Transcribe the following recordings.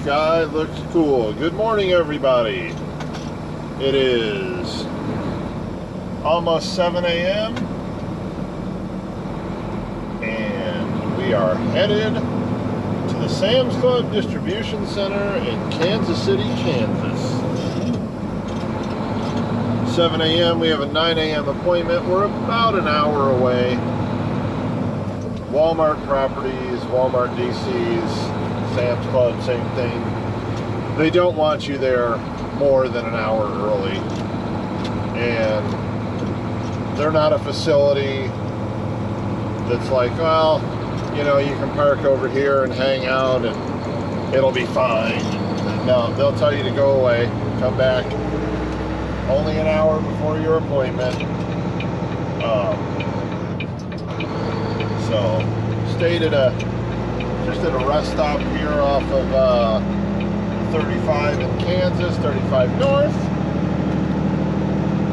sky looks cool. Good morning, everybody. It is almost 7 a.m. and we are headed to the Sam's Club Distribution Center in Kansas City, Kansas. 7 a.m. We have a 9 a.m. appointment. We're about an hour away. Walmart properties, Walmart DCs, Sam's Club, same thing. They don't want you there more than an hour early. And they're not a facility that's like, well, you know, you can park over here and hang out and it'll be fine. No, they'll tell you to go away, come back only an hour before your appointment. So, stayed at just at a rest stop here off of 35 in Kansas, 35 North.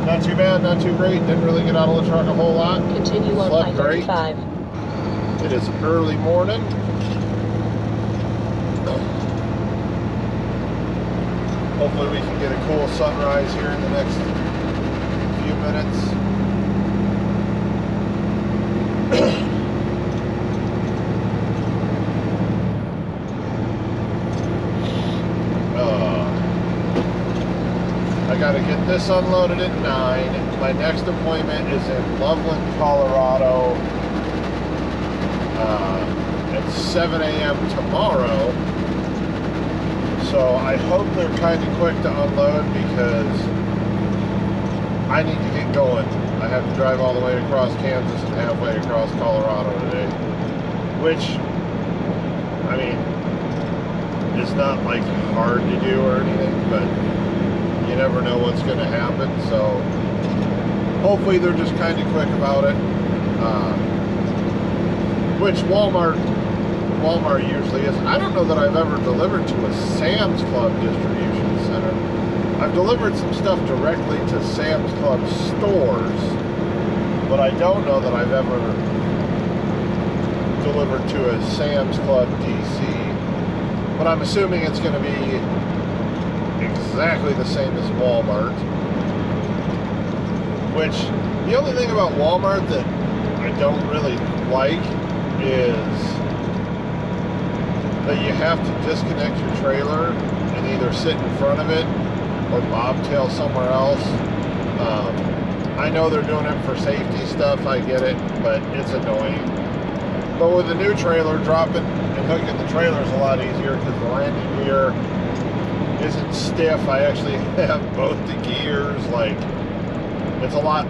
Not too bad, not too great. Didn't really get out of the truck a whole lot. Continue on I-35. It is early morning. Hopefully we can get a cool sunrise here in the next few minutes. I gotta get this unloaded at 9. My next appointment is in Loveland, Colorado at 7 a.m. tomorrow. So I hope they're kind of quick to unload because I need to get going. I have to drive all the way across Kansas and halfway across Colorado today. Which, I mean, it's not like hard to do or anything, but you never know what's going to happen. So hopefully they're just kind of quick about it. Which Walmart usually is. I don't know that I've ever delivered to a Sam's Club distribution center. I've delivered some stuff directly to Sam's Club stores, but I don't know that I've ever delivered to a Sam's Club DC. But I'm assuming it's going to be exactly the same as Walmart. Which, the only thing about Walmart that I don't really like is that you have to disconnect your trailer and either sit in front of it or bobtail somewhere else. I know they're doing it for safety stuff, I get it, but it's annoying. But with the new trailer, dropping and hooking the trailer is a lot easier because the landing gear isn't stiff. I actually have both the gears. Like, it's a lot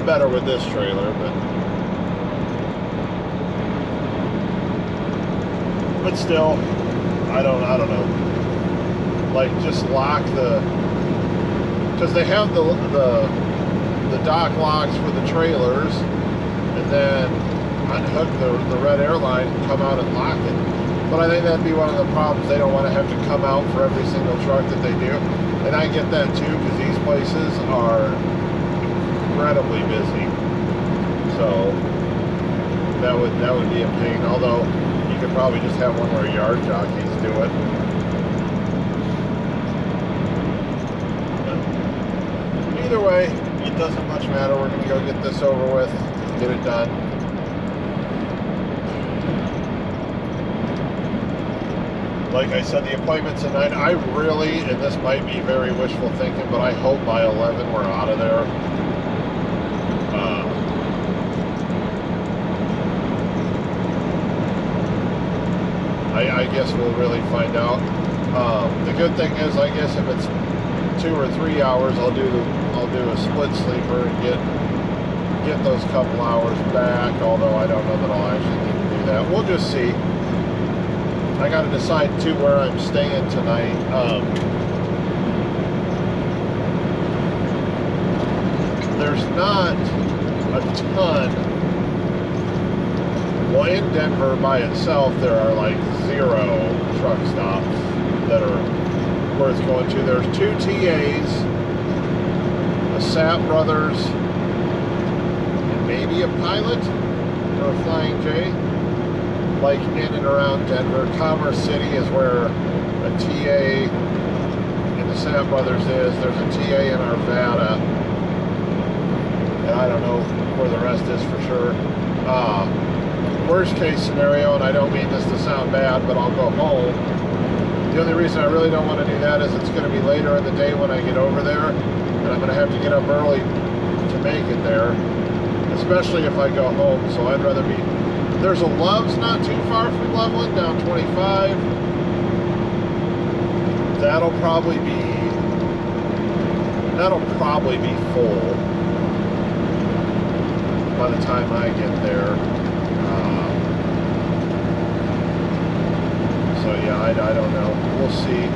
better with this trailer, but still, I don't know. Like, just lock because they have the dock locks for the trailers, and then unhook the red airline and come out and lock it. But I think that'd be one of the problems. They don't want to have to come out for every single truck that they do. And I get that too, because these places are incredibly busy. So that would be a pain. Although you could probably just have one where yard jockeys do it. But either way, it doesn't much matter. We're going to go get this over with, get it done. Like I said, the appointment's at 9. I really, and this might be very wishful thinking, but I hope by 11 we're out of there. I guess we'll really find out. The good thing is, I guess if it's 2 or 3 hours, I'll do a split sleeper and get those couple hours back. Although I don't know that I'll actually need to do that. We'll just see. I got to decide too where I'm staying tonight. There's not a ton. Well, in Denver by itself, there are like 0 truck stops that are worth going to. There's 2 TAs, a Sapp Brothers, and maybe a Pilot or a Flying J. like in and around Denver. Commerce City is where a TA in the Sam Brothers is. There's a TA in Arvada, and I don't know where the rest is for sure. Worst case scenario, and I don't mean this to sound bad, but I'll go home. The only reason I really don't want to do that is it's going to be later in the day when I get over there, and I'm going to have to get up early to make it there, especially if I go home. So I'd rather be... There's a Love's not too far from Loveland, down 25. That'll probably be full by the time I get there. So yeah, I don't know. We'll see.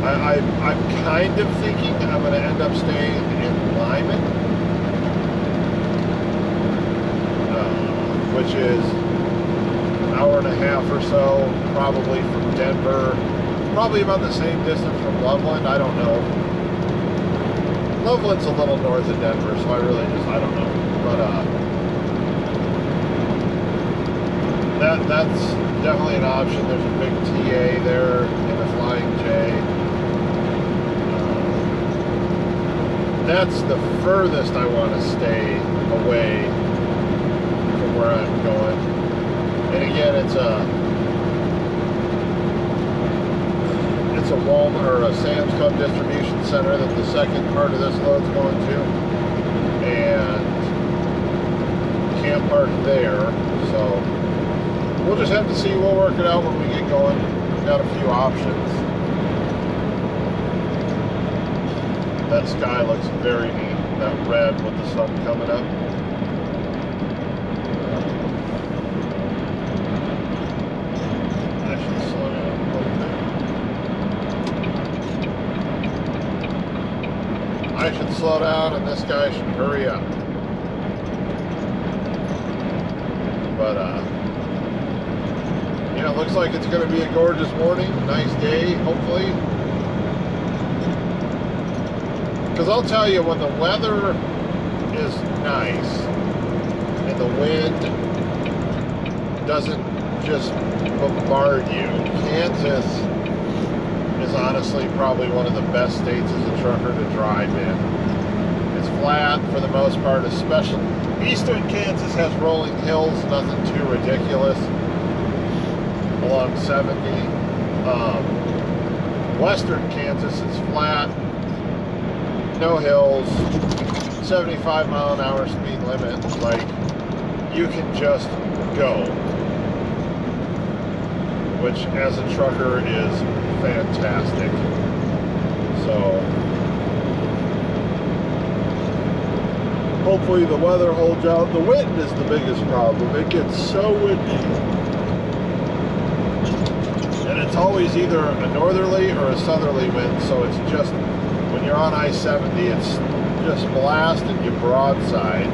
I'm kind of thinking I'm going to end up staying in Lyman, which is an hour and a half or so, probably from Denver. Probably about the same distance from Loveland. I don't know. Loveland's a little north of Denver, so I don't know. But that's definitely an option. There's a big TA there in a Flying J. That's the furthest I want to stay away from where I'm going. And again, it's a Walmart or a Sam's Club distribution center that the second part of this load's going to, and can't park there. So we'll just have to see. We'll work it out when we get going. We've got a few options. That sky looks very neat. That red with the sun coming up. I should slow down a little bit. I should slow down and this guy should hurry up. But yeah, it looks like it's going to be a gorgeous morning, nice day, hopefully. Because I'll tell you, when the weather is nice and the wind doesn't just bombard you, Kansas is honestly probably one of the best states as a trucker to drive in. It's flat for the most part, especially eastern Kansas has rolling hills, nothing too ridiculous. Along 70. Western Kansas is flat, no hills, 75 mile an hour speed limit. Like, you can just go, which as a trucker is fantastic. So hopefully the weather holds out. The wind is the biggest problem. It gets so windy. And it's always either a northerly or a southerly wind, so it's just, when you're on I-70, it's just blasting you broadside,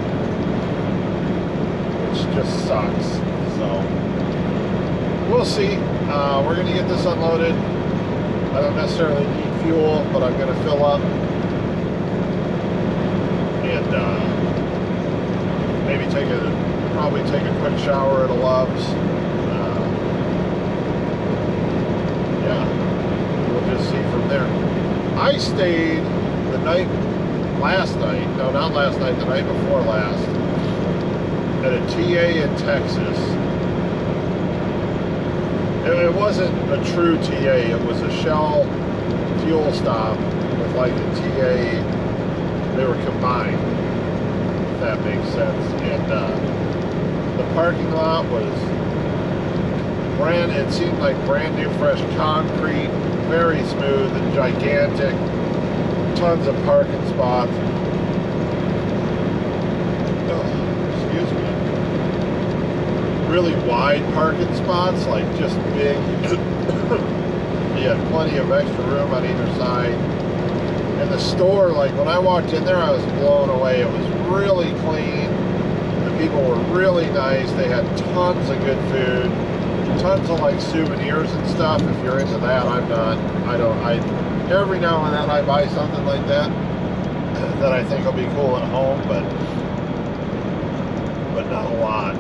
which just sucks. So, we'll see. We're going to get this unloaded. I don't necessarily need fuel, but I'm going to fill up. And maybe probably take a quick shower at a Love's. We'll just see from there. I stayed the night before last, at a TA in Texas. It wasn't a true TA, it was a Shell fuel stop with like a TA. They were combined, if that makes sense. And the parking lot was it seemed like brand new fresh concrete, very smooth and gigantic, tons of parking spots. Excuse me. Really wide parking spots, like just big. You had plenty of extra room on either side. And the store, like when I walked in there, I was blown away. It was really clean. The people were really nice. They had tons of good food. Tons of like souvenirs and stuff. If you're into that, I'm not. Every now and then I buy something like that I think will be cool at home, but not a lot.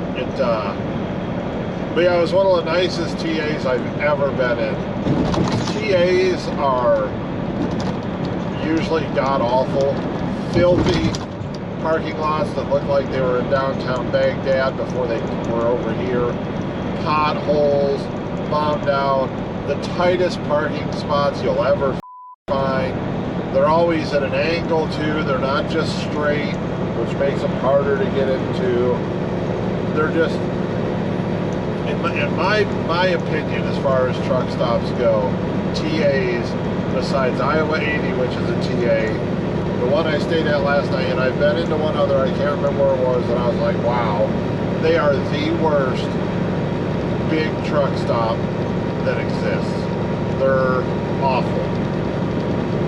But yeah, it was one of the nicest TAs I've ever been in. TAs are usually god-awful, filthy parking lots that look like they were in downtown Baghdad before they were over here. Potholes, bombed out, the tightest parking spots you'll ever find. They're always at an angle too. They're not just straight, which makes them harder to get into. They're just, in my opinion, as far as truck stops go, TAs, besides Iowa 80, which is a TA, the one I stayed at last night, and I've been into one other, I can't remember where it was, and I was like, wow, they are the worst big truck stop that exists. They're awful.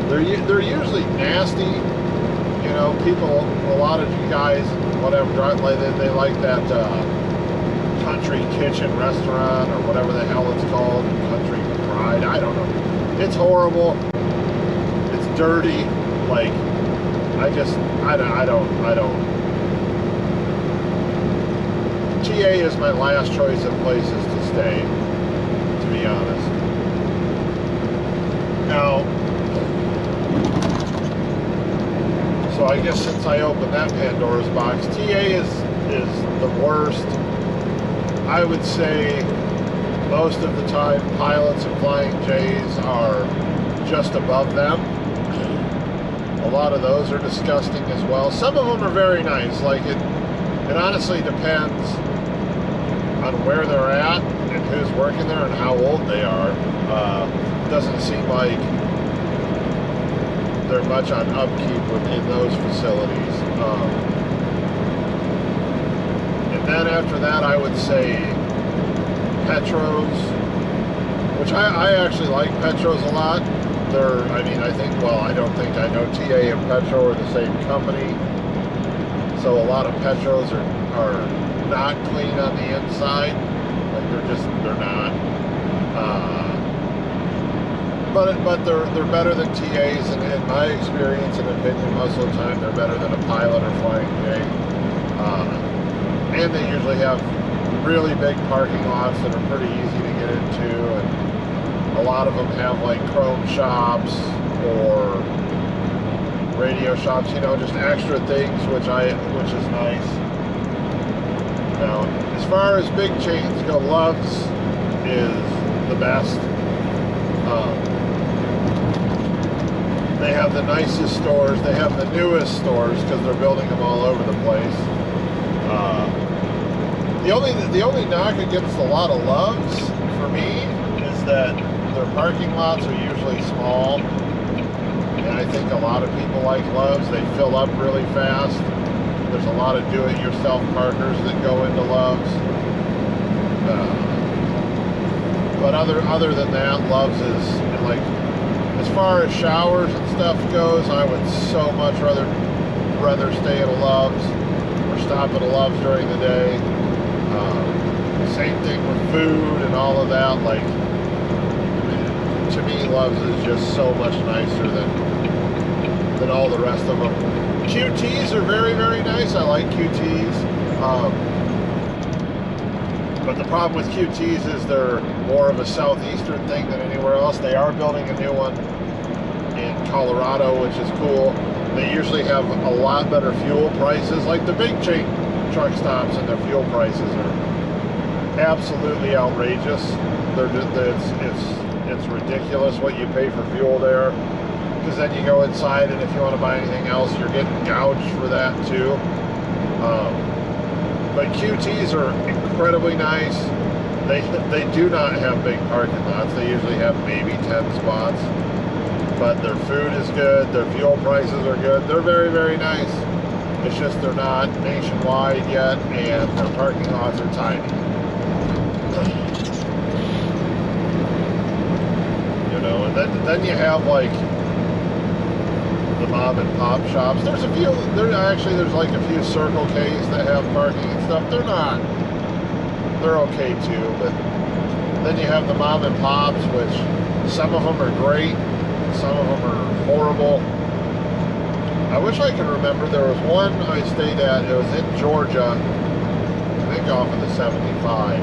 They're usually nasty. You know, people, a lot of you guys, whatever, they like that country kitchen restaurant or whatever the hell it's called, country pride, I don't know. It's horrible. It's dirty. Like, I don't. TA is my last choice of places to stay, to be honest. Now, so I guess since I opened that Pandora's box, TA is the worst. I would say most of the time pilots and flying J's are just above them. A lot of those are disgusting as well. Some of them are very nice. Like it honestly depends on where they're at and who's working there and how old they are. It doesn't seem like they're much on upkeep within those facilities. And then after that, I would say Petros, which I actually like Petros a lot. I don't think I know TA and Petro are the same company. So a lot of Petros are not clean on the inside. Like they're not. But they're better than TAs, and in my experience and opinion, most of the time they're better than a pilot or flying J. And they usually have really big parking lots that are pretty easy to get into, and a lot of them have like chrome shops or radio shops, you know, just extra things, which is nice. Now, as far as big chains go, Love's is the best. They have the nicest stores. They have the newest stores because they're building them all over the place. The only knock against a lot of Loves for me is that their parking lots are usually small, and I think a lot of people like Loves. They fill up really fast. There's a lot of do-it-yourself parkers that go into Loves. But other than that, Loves is like, as far as showers and stuff goes, I would so much rather stay at a Loves or stop at a Loves during the day. Same thing with food and all of that. Like, to me, Loves is just so much nicer than all the rest of them. QTs are very, very nice. I like QTs. But the problem with QTs is they're more of a southeastern thing than anywhere else. They are building a new one in Colorado, which is cool. They usually have a lot better fuel prices. Like the big chain truck stops, and their fuel prices are absolutely outrageous. It's ridiculous what you pay for fuel there. Because then you go inside, and if you want to buy anything else, you're getting gouged for that too. But QTs are incredibly nice. They do not have big parking lots. They usually have maybe 10 spots. But their food is good. Their fuel prices are good. They're very, very nice. It's just they're not nationwide yet, and their parking lots are tiny. You know, and then you have like the mom and pop shops. There's a few. There's like a few Circle K's that have parking and stuff. They're okay too. But then you have the mom and pops, which some of them are great, some of them are horrible. I wish I could remember. There was one I stayed at. It was in Georgia, I think off of the 75.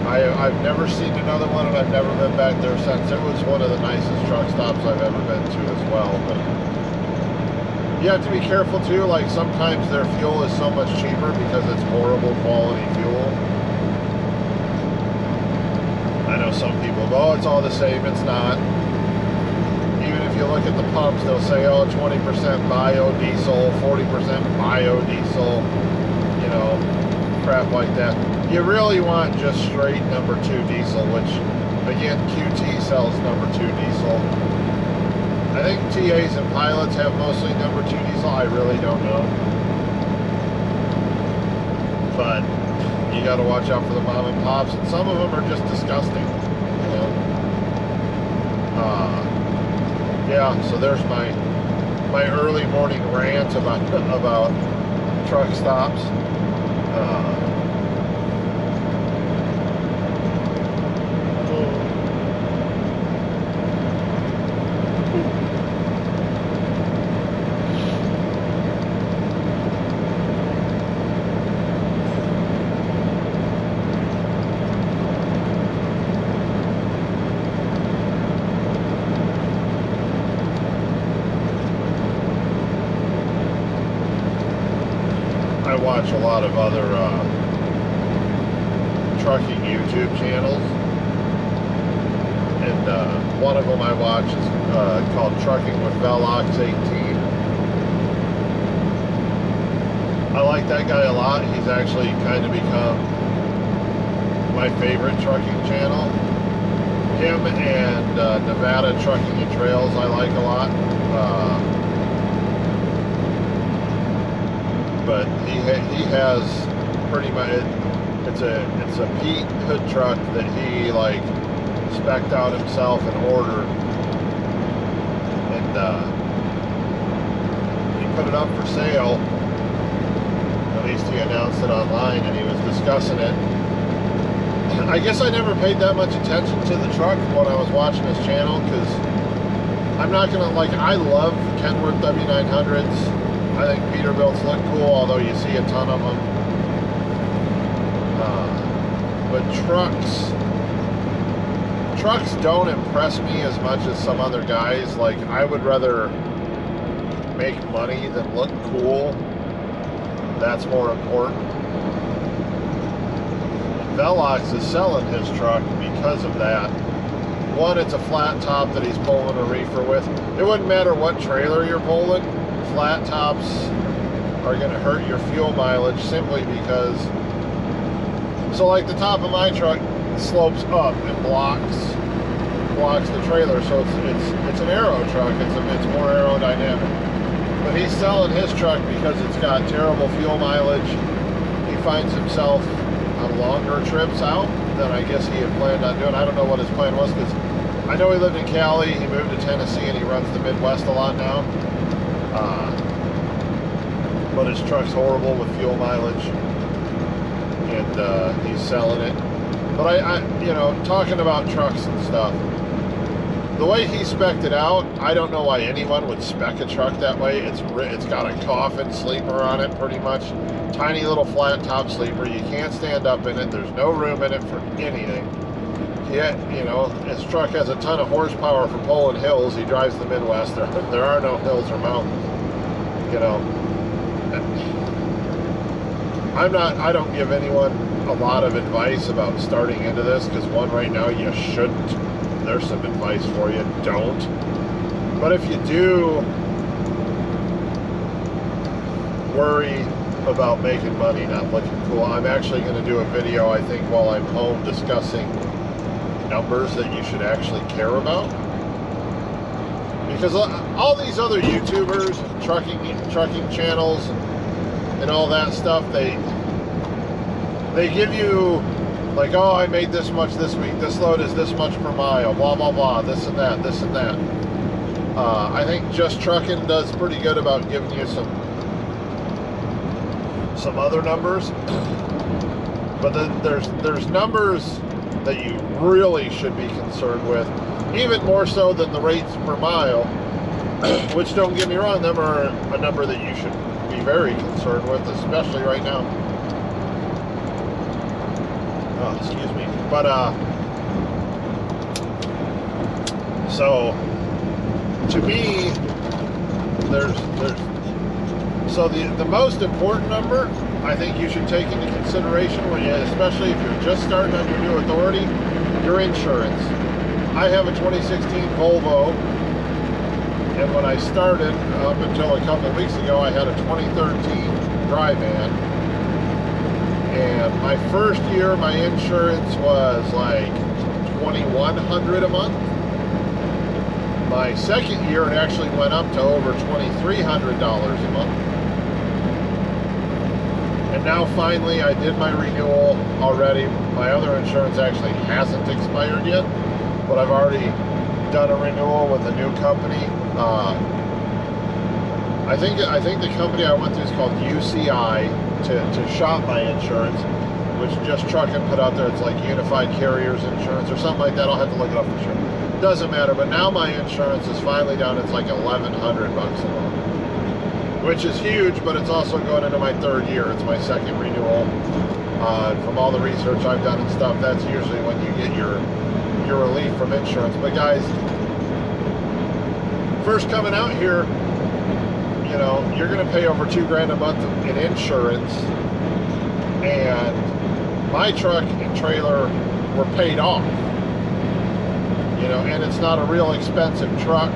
I've never seen another one, and I've never been back there since. It was one of the nicest truck stops I've ever been to as well. But you have to be careful too. Like sometimes their fuel is so much cheaper because it's horrible quality fuel. I know some people go, oh, it's all the same. It's not. Even if you look at the pumps, they'll say, oh, 20% biodiesel, 40% biodiesel, you know, crap like that. You really want just straight number 2 diesel, which, again, QT sells number 2 diesel. I think TAs and pilots have mostly number 2 diesel. I really don't know. But you got to watch out for the mom and pops, and some of them are just disgusting, you know. Yeah, so there's my early morning rant about truck stops. I watch a lot of other trucking YouTube channels, and one of them I watch is called Trucking with Velox 18. I like that guy a lot. He's actually kind of become my favorite trucking channel. Him and Nevada Trucking and Trails I like a lot. But he has pretty much, it's a Pete hood truck that he like spec'd out himself and ordered, and he put it up for sale. At least he announced it online, and he was discussing it. I guess I never paid that much attention to the truck when I was watching his channel, because I'm not gonna, like, I love Kenworth W900s. I think Peterbilts look cool, although you see a ton of them. But trucks don't impress me as much as some other guys. Like, I would rather make money than look cool. That's more important. Velox is selling his truck because of that. One, it's a flat top that he's pulling a reefer with. It wouldn't matter what trailer you're pulling. Flat tops are going to hurt your fuel mileage simply because, so like the top of my truck slopes up and blocks the trailer, so it's an aero truck. It's more aerodynamic. But he's selling his truck because it's got terrible fuel mileage. He finds himself on longer trips out than I guess he had planned on doing. I don't know what his plan was, because I know he lived in Cali, he moved to Tennessee, and he runs the Midwest a lot now. But his truck's horrible with fuel mileage, and he's selling it. But I, you know, talking about trucks and stuff, the way he spec'd it out, I don't know why anyone would spec a truck that way. It's got a coffin sleeper on it, pretty much. Tiny little flat top sleeper. You can't stand up in it. There's no room in it for anything. Yet, you know, his truck has a ton of horsepower for pulling hills. He drives the Midwest. There are no hills or mountains. You know, I don't give anyone a lot of advice about starting into this, because one, right now, you shouldn't. There's some advice for you. Don't. But if you do worry about making money, not looking cool, I'm actually going to do a video, I think, while I'm home, discussing numbers that you should actually care about. Because all these other YouTubers, trucking channels, and all that stuff, they give you, like, oh, I made this much this week, this load is this much per mile, blah, blah, blah, this and that, this and that. I think Just Trucking does pretty good about giving you some other numbers. But then there's numbers that you really should be concerned with, even more so than the rates per mile, which, don't get me wrong, them are a number that you should be very concerned with, especially right now. Oh, excuse me. But so to me, there's so the most important number I think you should take into consideration when you, especially if you're just starting on your new authority, your insurance. I have a 2016 Volvo, and when I started up until a couple of weeks ago, I had a 2013 dry van. And my first year, my insurance was like $2,100 a month. My second year, it actually went up to over $2,300 a month. And now finally, I did my renewal already. My other insurance actually hasn't expired yet, but I've already done a renewal with a new company. I think the company I went through is called UCI to shop my insurance, which just truck and put out there. It's like Unified Carriers Insurance or something like that. I'll have to look it up for sure. Doesn't matter. But now my insurance is finally down. It's like $1,100 a month, which is huge. But it's also going into my third year. It's my second renewal. From all the research I've done and stuff, that's usually when you get your relief from insurance. But guys, first coming out here, you know, you're going to pay over $2,000 a month in insurance, and my truck and trailer were paid off, you know, and it's not a real expensive truck,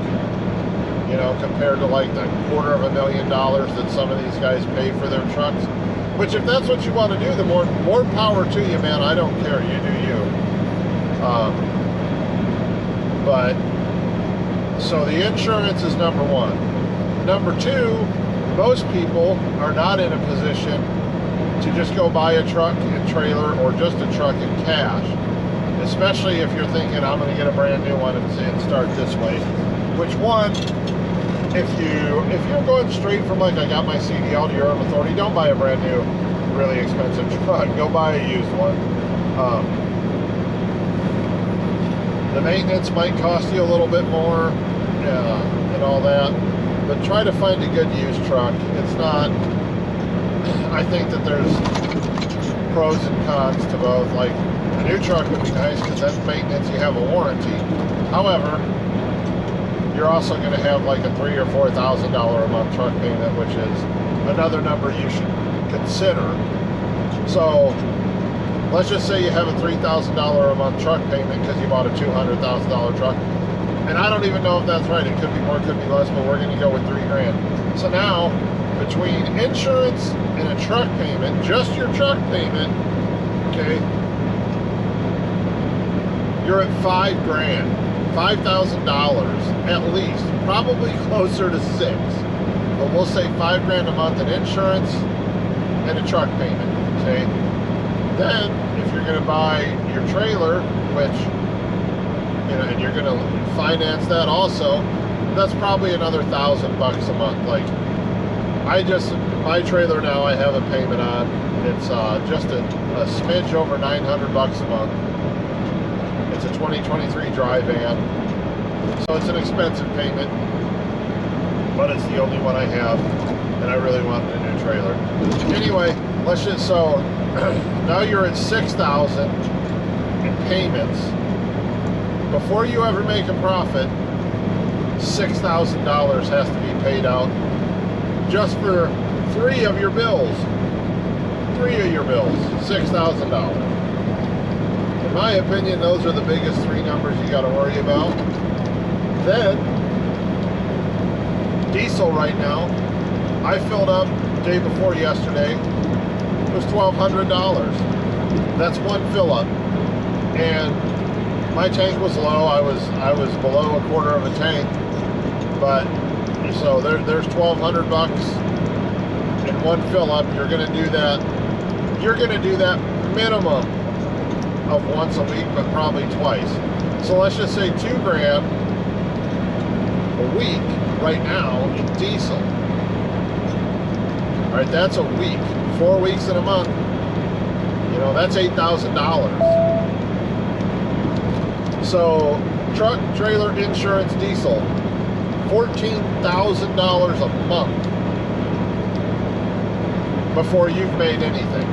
you know, compared to like the $250,000 that some of these guys pay for their trucks, which if that's what you want to do, the more power to you, man. I don't care, you do you. But so the insurance is number one. Number two, most people are not in a position to just go buy a truck and trailer or just a truck in cash, especially if you're thinking I'm going to get a brand new one and start this way. Which one, if you're going straight from like I got my CDL to your own authority, don't buy a brand new, really expensive truck. Go buy a used one. The maintenance might cost you a little bit more and all that. But try to find a good used truck. It's not, I think that there's pros and cons to both. Like, a new truck would be nice because that's maintenance, you have a warranty. However, you're also going to have like a $3,000 or $4,000 a month truck payment, which is another number you should consider. So, let's just say you have a $3,000 a month truck payment because you bought a $200,000 truck. And I don't even know if that's right. It could be more, it could be less, but we're going to go with $3,000. So now, between insurance and a truck payment, just your truck payment, okay, you're at $5,000, $5,000 at least, probably closer to $6,000. But we'll say $5,000 a month in insurance and a truck payment. Okay. Then, if you're going to buy your trailer, which, you know, and you're going to finance that also, that's probably another $1,000 a month. Like, my trailer now I have a payment on. It's just a smidge over $900 a month. It's a 2023 dry van, so it's an expensive payment, but it's the only one I have, and I really wanted a new trailer. Anyway, let's just, so now you're at $6,000 in payments. Before you ever make a profit, $6,000 has to be paid out just for 3 of your bills. 3 of your bills, $6,000. In my opinion, those are the biggest 3 numbers you got to worry about. Then, diesel right now, I filled up day before yesterday. It was $1,200. That's one fill up, and my tank was low. I was below a quarter of a tank, but so there's $1,200 in one fill up. You're gonna do that. You're gonna do that minimum of once a week, but probably twice. So let's just say $2,000 a week right now in diesel. All right, that's a week. 4 weeks in a month. You know, that's $8,000. So, truck, trailer, insurance, diesel, $14,000 a month before you've made anything.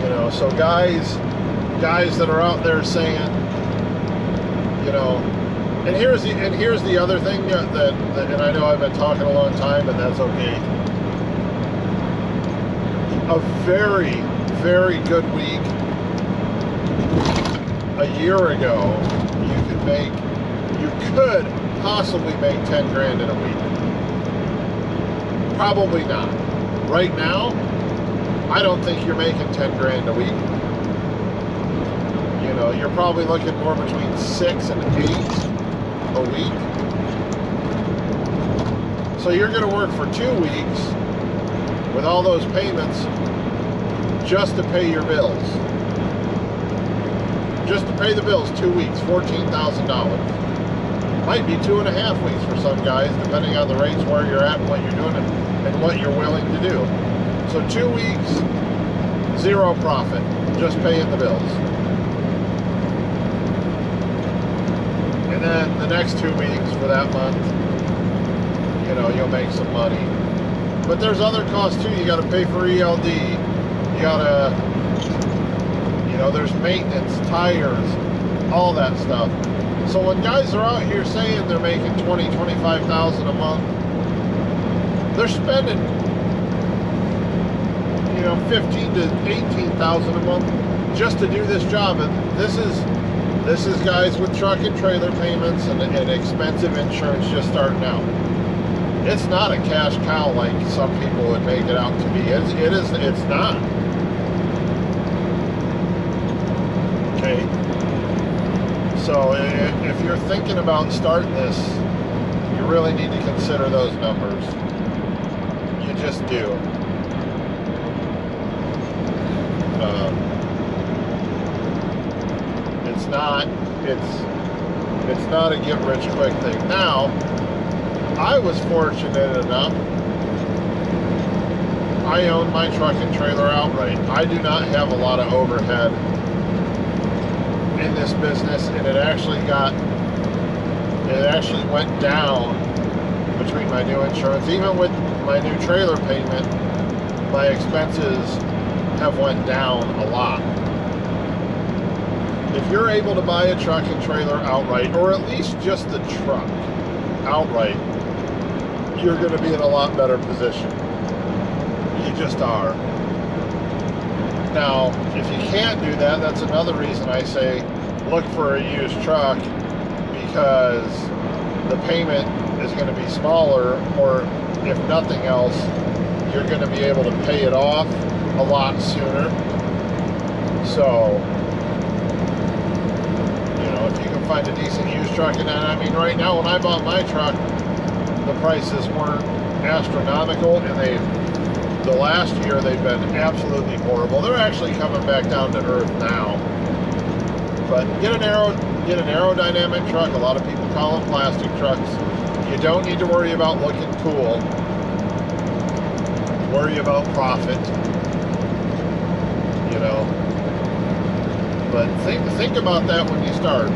You know, so guys that are out there saying, you know, and here's the other thing that and I know I've been talking a long time, and that's okay. A very, very good week a year ago, you could possibly make 10 grand in a week. Probably not. Right now, I don't think you're making 10 grand a week. You know, you're probably looking more between 6 and 8 a week. So you're going to work for 2 weeks with all those payments just to pay your bills. Just to pay the bills, 2 weeks, $14,000. Might be 2.5 weeks for some guys, depending on the rates, where you're at, and what you're doing, and what you're willing to do. So 2 weeks, zero profit, just paying the bills. And then the next 2 weeks for that month, you know, you'll make some money. But there's other costs too. You got to pay for ELD. You got to, you know, there's maintenance, tires, all that stuff. So when guys are out here saying they're making $20,000, $25,000 a month, they're spending, you know, $15,000 to $18,000 a month just to do this job. And this is guys with truck and trailer payments and expensive insurance just starting out. It's not a cash cow like some people would make it out to be. It's not. Okay. So if you're thinking about starting this, you really need to consider those numbers. You just do. It's not a get rich quick thing. Now, I was fortunate enough, I own my truck and trailer outright. I do not have a lot of overhead in this business, and it actually went down between my new insurance. Even with my new trailer payment, my expenses have went down a lot. If you're able to buy a truck and trailer outright, or at least just the truck outright, you're going to be in a lot better position. You just are. Now, if you can't do that, that's another reason I say look for a used truck, because the payment is going to be smaller, or if nothing else, you're going to be able to pay it off a lot sooner. So, you know, if you can find a decent used truck, and I mean, right now when I bought my truck, the prices weren't astronomical, and the last year they've been absolutely horrible. They're actually coming back down to earth now. But get an aerodynamic truck. A lot of people call them plastic trucks. You don't need to worry about looking cool. Worry about profit. You know. But think about that when you start.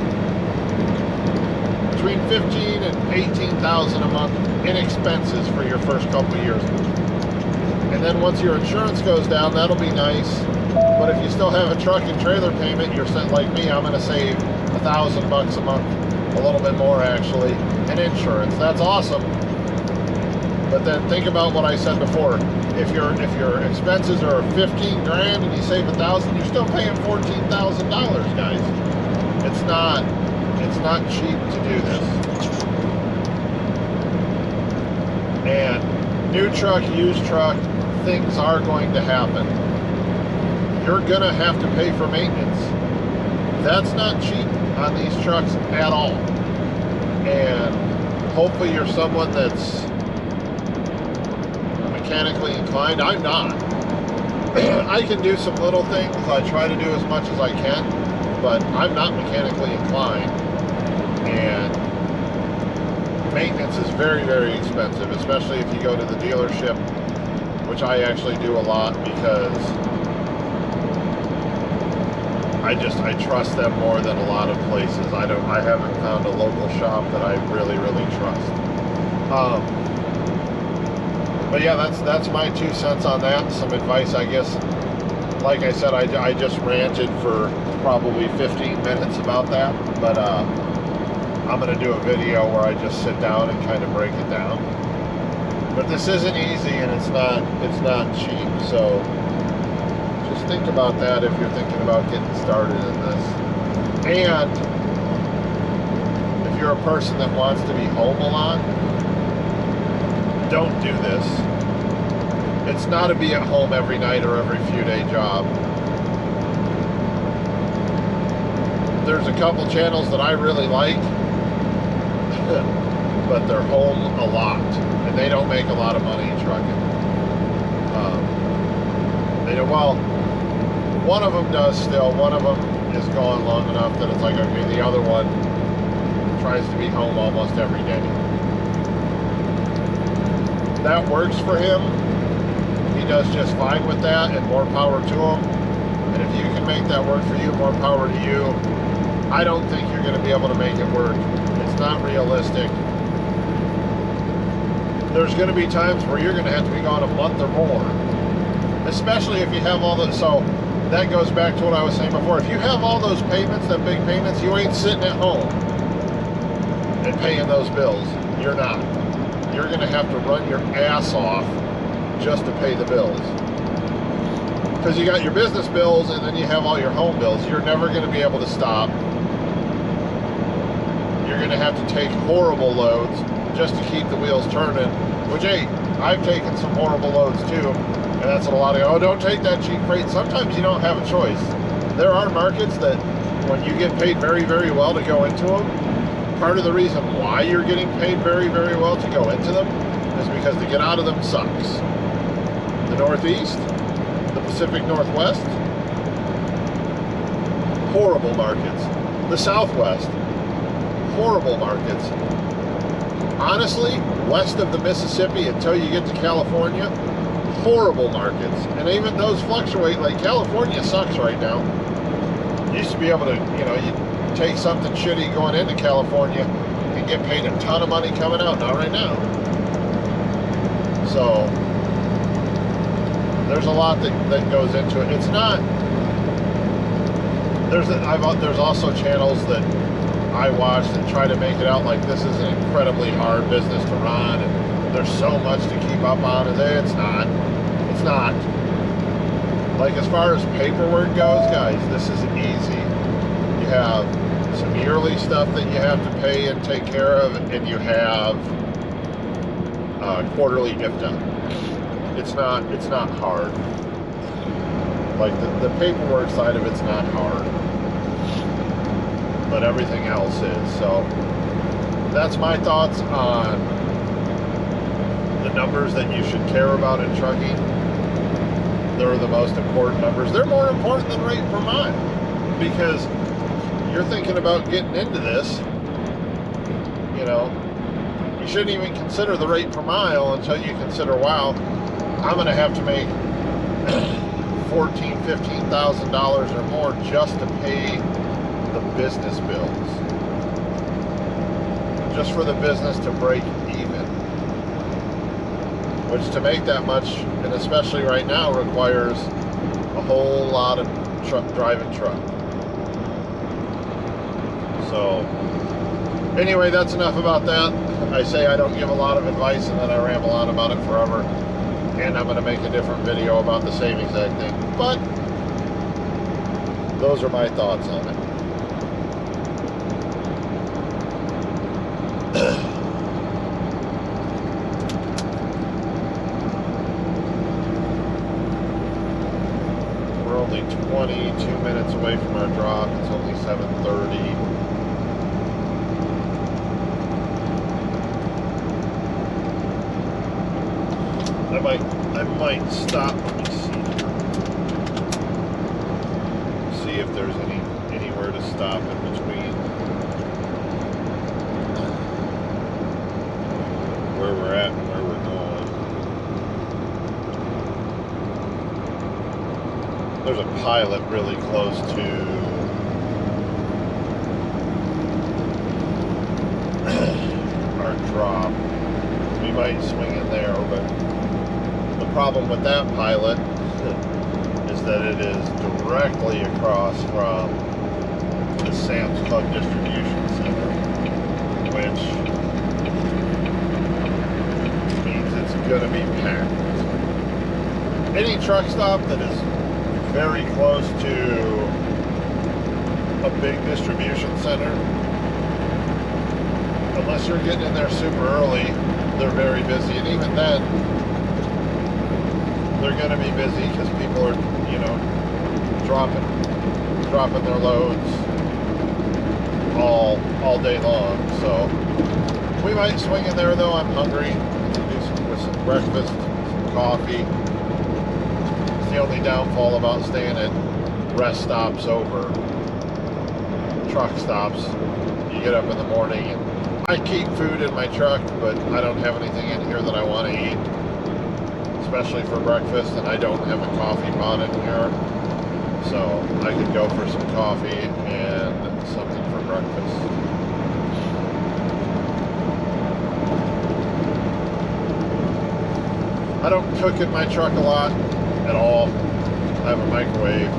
Between $15,000 and $18,000 a month in expenses for your first couple of years. And then once your insurance goes down, that'll be nice. But if you still have a truck and trailer payment, you're like me, I'm going to save $1,000 a month, a little bit more actually, in insurance. That's awesome. But then think about what I said before. If your expenses are 15 grand and you save $1,000, you're still paying $14,000, guys. It's not cheap to do this. And new truck, used truck, things are going to happen. You're going to have to pay for maintenance. That's not cheap on these trucks at all. And hopefully you're someone that's mechanically inclined. I'm not. I can do some little things. I try to do as much as I can, but I'm not mechanically inclined. And maintenance is very, very expensive, especially if you go to the dealership, which I actually do a lot, because I trust them more than a lot of places. I haven't found a local shop that I really, really trust. But yeah, that's my 2 cents on that. Some advice, I guess, like I said, I just ranted for probably 15 minutes about that, but I'm going to do a video where I just sit down and kind of break it down. But this isn't easy, and it's not cheap, so just think about that if you're thinking about getting started in this. And if you're a person that wants to be home a lot, don't do this. It's not a be at home every night or every few day job. There's a couple channels that I really like, but they're home a lot, and they don't make a lot of money trucking. They do, well, one of them does still. One of them is gone long enough that it's like, okay, the other one tries to be home almost every day. That works for him. He does just fine with that, and more power to him. And if you can make that work for you, more power to you. I don't think you're going to be able to make it work. It's not realistic. There's going to be times where you're going to have to be gone a month or more, especially if you have all the, so that goes back to what I was saying before. If you have all those payments, them big payments, you ain't sitting at home and paying those bills. You're not. You're going to have to run your ass off just to pay the bills. Because you got your business bills and then you have all your home bills. You're never going to be able to stop. You're going to have to take horrible loads just to keep the wheels turning, which, hey, I've taken some horrible loads too, and that's what a lot of, oh, don't take that cheap freight. Sometimes you don't have a choice. There are markets that when you get paid very, very well to go into them, part of the reason why you're getting paid very, very well to go into them is because to get out of them sucks. The Northeast, the Pacific Northwest, horrible markets. The Southwest, horrible markets. Honestly, west of the Mississippi until you get to California, horrible markets. And even those fluctuate. Like California sucks right now. You used to be able to, you know, you take something shitty going into California and get paid a ton of money coming out. Not right now. So there's a lot that goes into it. It's not. There's also channels that I watch that try to make it out like this is an incredibly hard business to run and there's so much to keep up on. And it's not. It's not. Like as far as paperwork goes, guys, this is easy. You have some yearly stuff that you have to pay and take care of, and you have quarterly IFTA. It's not hard. Like the paperwork side of it's not hard, but everything else is. So that's my thoughts on the numbers that you should care about in trucking. They're the most important numbers. They're more important than rate per mile, because you're thinking about getting into this, you know, you shouldn't even consider the rate per mile until you consider, wow, I'm going to have to make $14,000, $15,000 or more just to pay the business bills, just for the business to break even, which to make that much, and especially right now, requires a whole lot of driving truck. So anyway, that's enough about that. I say I don't give a lot of advice and then I ramble on about it forever, and I'm going to make a different video about the same exact thing, but those are my thoughts on it. We're only 22 minutes away from our drop. It's only 7:30. I might stop. Let me see if there's anywhere to stop in between where we're at and where we're going. There's a pilot really close to our drop. We might swing in there, but the problem with that pilot is that it is directly across from the Sam's Club distribution center, which means it's going to be packed. Any truck stop that is very close to a big distribution center, unless you're getting in there super early, they're very busy, and even then they're going to be busy because people are, dropping their loads all day long. So we might swing in there, though. I'm hungry. With some breakfast, some coffee. It's the only downfall about staying at rest stops over truck stops. You get up in the morning, and I keep food in my truck, but I don't have anything in here that I want to eat, especially for breakfast, and I don't have a coffee pot in here, so I could go for some coffee and something for breakfast. I don't cook in my truck a lot at all. I have a microwave,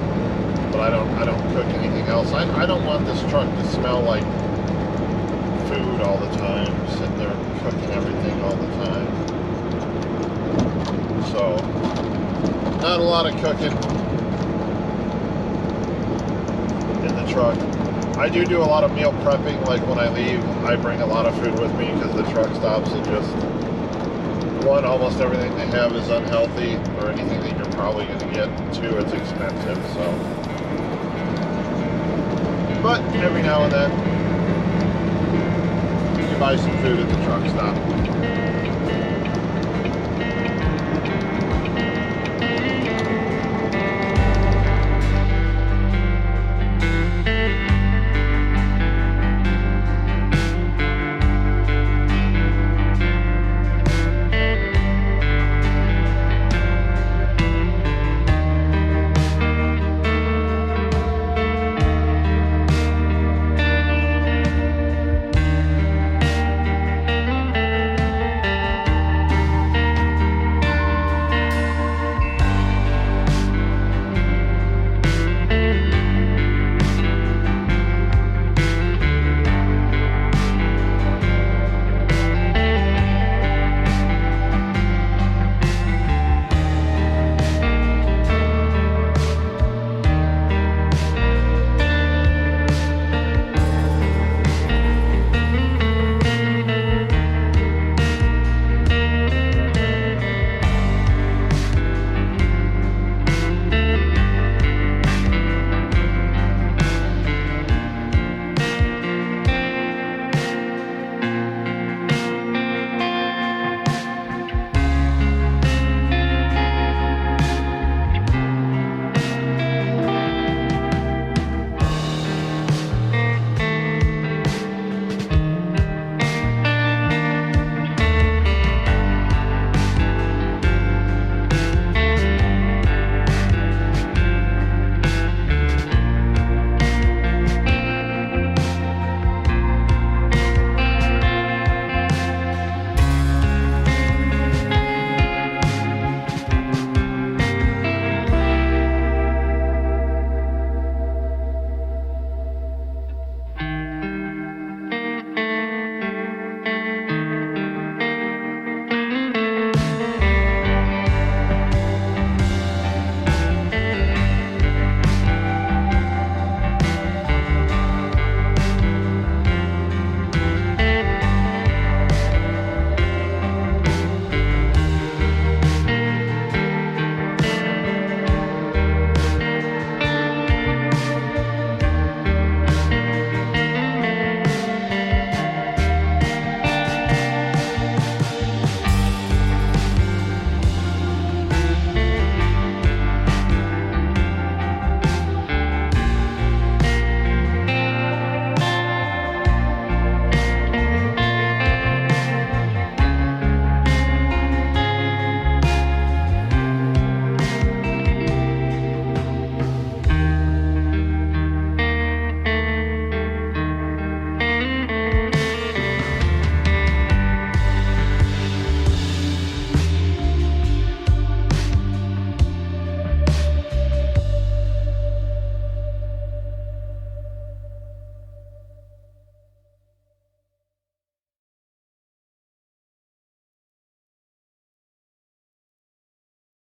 but I don't cook anything else. I don't want this truck to smell like food all the time, sitting there cooking everything all the time. So, not a lot of cooking in the truck. I do a lot of meal prepping, like when I leave, I bring a lot of food with me because the truck stops are just, one, almost everything they have is unhealthy, or anything that you're probably going to get. Two, it's expensive, so. But every now and then, you can buy some food at the truck stop.